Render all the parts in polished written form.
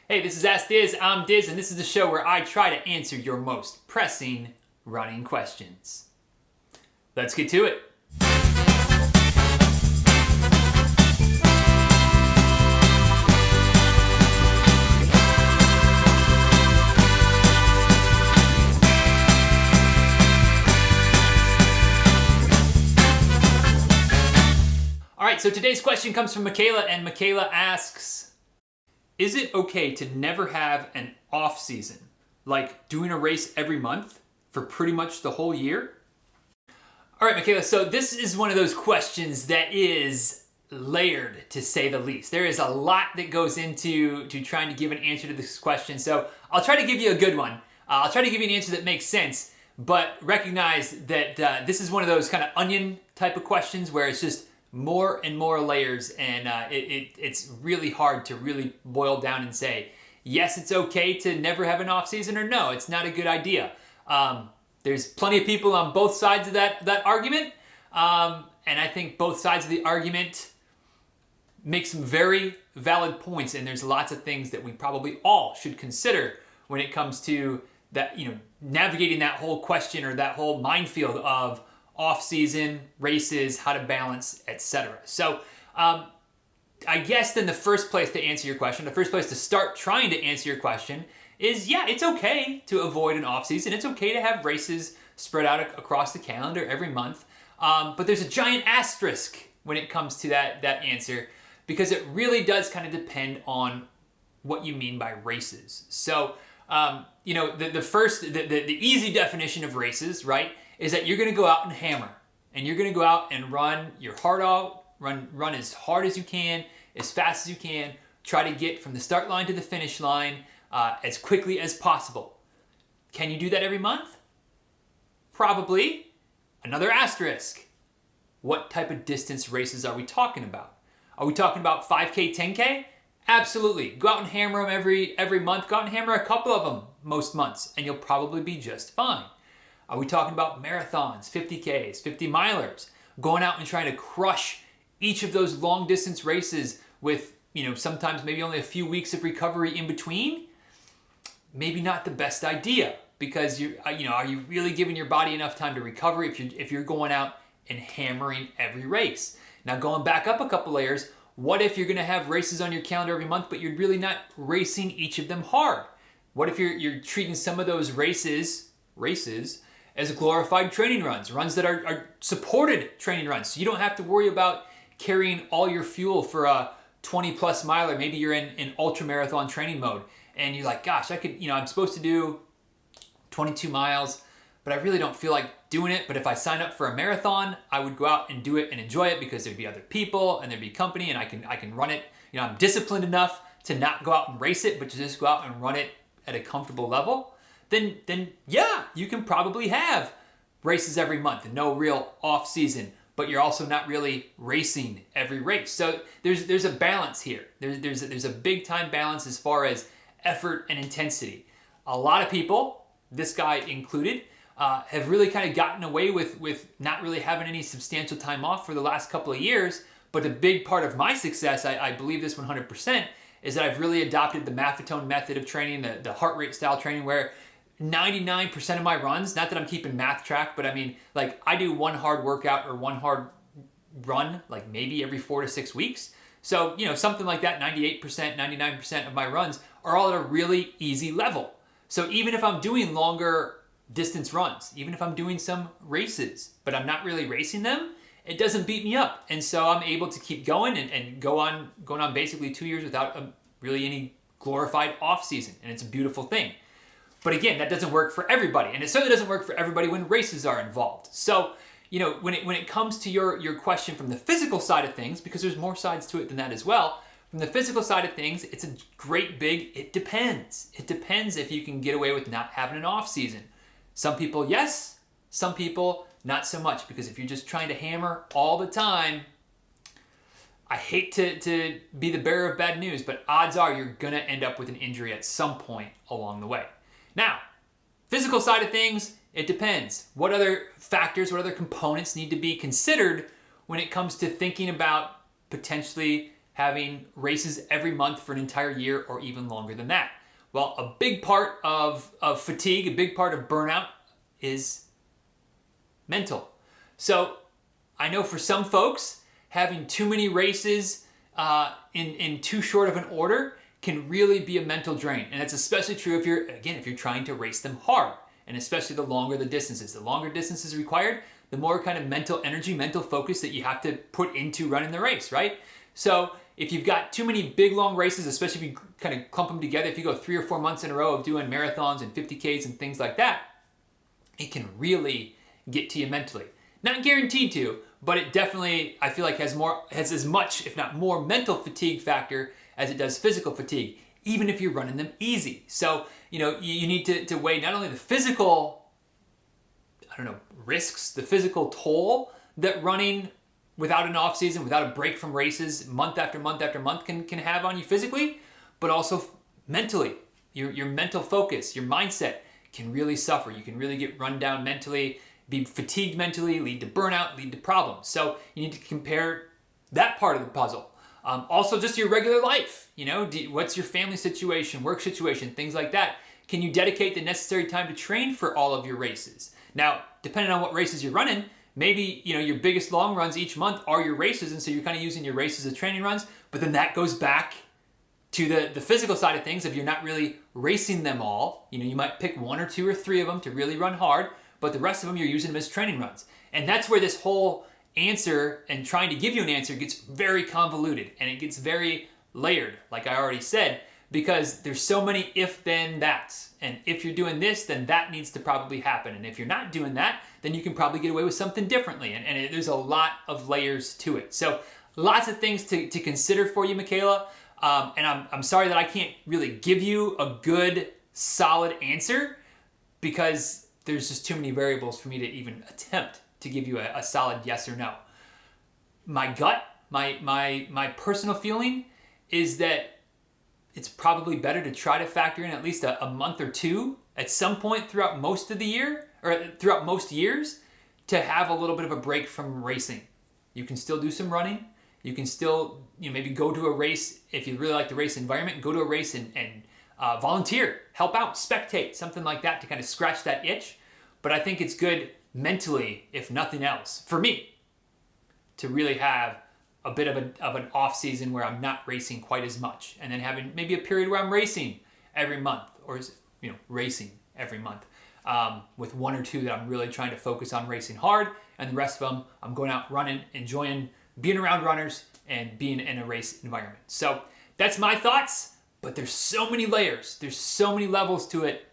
Hey, this is Ask Diz. I'm Diz, and this is the show where I try to answer your most pressing running questions. Let's get to it. All right, so today's question comes from Michaela, and Michaela asks, is it okay to never have an off season, like doing a race every month for pretty much the whole year? All right, Michaela, so this is one of those questions that is layered, to say the least. There is a lot that goes into trying to give an answer to this question, so I'll try to give you a good one. I'll try to give you an answer that makes sense, but recognize that this is one of those kind of onion type of questions where it's just more and more layers, and it's really hard to really boil down and say, yes, it's okay to never have an off season, or no, it's not a good idea. There's plenty of people on both sides of that argument, and I think both sides of the argument make some very valid points, and there's lots of things that we probably all should consider when it comes to that, navigating that whole question or that whole minefield of off-season races, how to balance, etc. So I guess then the first place to answer your question, the first place to start trying to answer your question is, yeah, it's okay to avoid an off-season. It's okay to have races spread out across the calendar every month. But there's a giant asterisk when it comes to that answer, because it really does kind of depend on what you mean by races. So, the easy definition of races, right, is that you're going to go out and hammer, and you're going to go out and run your heart out, run as hard as you can, as fast as you can, try to get from the start line to the finish line as quickly as possible. Can you do that every month? Probably. Another asterisk. What type of distance races are we talking about? Are we talking about 5K, 10K? Absolutely. Go out and hammer them every month. Go out and hammer a couple of them most months, and you'll probably be just fine. Are we talking about marathons, 50Ks, 50 milers, going out and trying to crush each of those long distance races with, sometimes maybe only a few weeks of recovery in between? Maybe not the best idea, because are you really giving your body enough time to recover if you're going out and hammering every race? Now, going back up a couple layers, what if you're going to have races on your calendar every month, but you're really not racing each of them hard? What if you're treating some of those races as glorified training runs that are supported training runs? So you don't have to worry about carrying all your fuel for a 20 plus miler. Maybe you're in ultra marathon training mode, and you're like, gosh, I could, I'm supposed to do 22 miles, but I really don't feel like doing it. But if I sign up for a marathon, I would go out and do it and enjoy it, because there'd be other people and there'd be company, and I can run it. I'm disciplined enough to not go out and race it, but to just go out and run it at a comfortable level. Then yeah, you can probably have races every month and no real off season, but you're also not really racing every race. So there's a balance here. There's a big time balance as far as effort and intensity. A lot of people, this guy included, have really kind of gotten away with not really having any substantial time off for the last couple of years. But a big part of my success, I believe this 100%, is that I've really adopted the Maffetone method of training, the heart rate style training, where 99% of my runs, not that I'm keeping math track, but I mean, like, I do one hard workout or one hard run, like maybe every 4 to 6 weeks. So, something like that, 98%, 99% of my runs are all at a really easy level. So even if I'm doing longer distance runs, even if I'm doing some races, but I'm not really racing them, it doesn't beat me up. And so I'm able to keep going and going on basically 2 years without really any glorified off season. And it's a beautiful thing. But again, that doesn't work for everybody, and it certainly doesn't work for everybody when races are involved. So, when it comes to your question from the physical side of things, because there's more sides to it than that as well, from the physical side of things, it's a great big, it depends. It depends if you can get away with not having an off season. Some people, yes. Some people, not so much, because if you're just trying to hammer all the time, I hate to be the bearer of bad news, but odds are you're going to end up with an injury at some point along the way. Now, physical side of things, it depends. What other factors, what other components need to be considered when it comes to thinking about potentially having races every month for an entire year or even longer than that? Well, a big part of fatigue, a big part of burnout is mental. So I know for some folks, having too many races in too short of an order can really be a mental drain. And that's especially true if you're trying to race them hard, and especially the longer the distances. The longer distances required, the more kind of mental energy, mental focus that you have to put into running the race, right? So if you've got too many big, long races, especially if you kind of clump them together, if you go 3 or 4 months in a row of doing marathons and 50Ks and things like that, it can really get to you mentally. Not guaranteed to, but it definitely, I feel like, has as much, if not more, mental fatigue factor as it does physical fatigue, even if you're running them easy. So, you need to weigh not only the physical, risks, the physical toll that running without an off season, without a break from races, month after month after month can have on you physically, but also mentally. Your mental focus, your mindset can really suffer. You can really get run down mentally, be fatigued mentally, lead to burnout, lead to problems. So you need to compare that part of the puzzle. Also, just your regular life. What's your family situation, work situation, things like that. Can you dedicate the necessary time to train for all of your races? Now, depending on what races you're running, maybe your biggest long runs each month are your races, and so you're kind of using your races as training runs. But then that goes back to the physical side of things. If you're not really racing them all, you might pick 1 or 2 or 3 of them to really run hard, but the rest of them you're using them as training runs. And that's where this whole answer and trying to give you an answer gets very convoluted, and it gets very layered, like I already said, because there's so many if then that's. And if you're doing this, then that needs to probably happen. And if you're not doing that, then you can probably get away with something differently. And there's a lot of layers to it. So lots of things to consider for you, Michaela. And I'm sorry that I can't really give you a good, solid answer, because there's just too many variables for me to even attempt to give you a solid yes or no. My gut, my personal feeling is that it's probably better to try to factor in at least a month or 2 at some point throughout most of the year, or throughout most years, to have a little bit of a break from racing. You can still do some running. You can still maybe go to a race if you really like the race environment. Go to a race and volunteer, help out, spectate, something like that to kind of scratch that itch. But I think it's good mentally, if nothing else, for me, to really have a bit of an off season where I'm not racing quite as much, and then having maybe a period where I'm racing every month, or racing every month, with 1 or 2 that I'm really trying to focus on racing hard, and the rest of them I'm going out running, enjoying being around runners and being in a race environment. So that's my thoughts, but there's so many layers, there's so many levels to it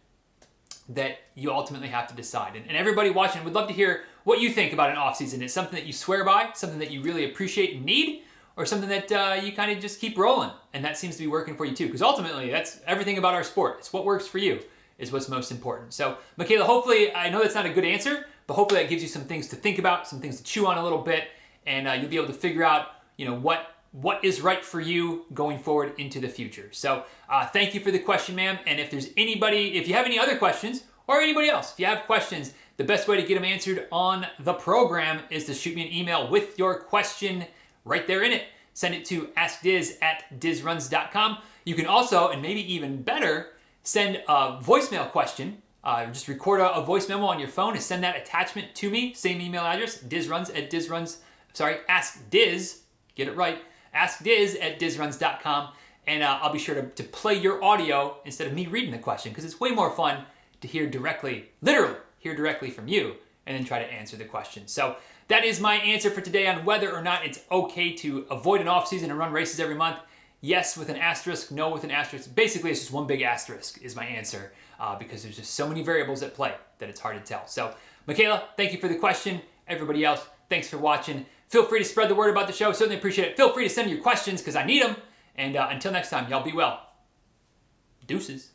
that you ultimately have to decide. And everybody watching would love to hear what you think about an off season. Is it something that you swear by, something that you really appreciate and need, or something that you kind of just keep rolling and that seems to be working for you too? Because ultimately, that's everything about our sport. It's what works for you is what's most important. So, Michaela, hopefully, I know that's not a good answer, but hopefully that gives you some things to think about, some things to chew on a little bit, and you'll be able to figure out, what is right for you going forward into the future. So thank you for the question, ma'am. And if you have any other questions, or anybody else, if you have questions, the best way to get them answered on the program is to shoot me an email with your question right there in it. Send it to askdiz@dizruns.com. You can also, and maybe even better, send a voicemail question. Just record a voice memo on your phone and send that attachment to me. Same email address, askdiz, get it right, askdiz@dizruns.com. And I'll be sure to play your audio instead of me reading the question, because it's way more fun to hear directly, literally hear directly from you, and then try to answer the question. So that is my answer for today on whether or not it's okay to avoid an off season and run races every month. Yes with an asterisk, no with an asterisk. Basically, it's just one big asterisk is my answer, because there's just so many variables at play that it's hard to tell. So, Michaela, thank you for the question. Everybody else, thanks for watching. Feel free to spread the word about the show. Certainly appreciate it. Feel free to send your questions because I need them. And until next time, y'all be well. Deuces.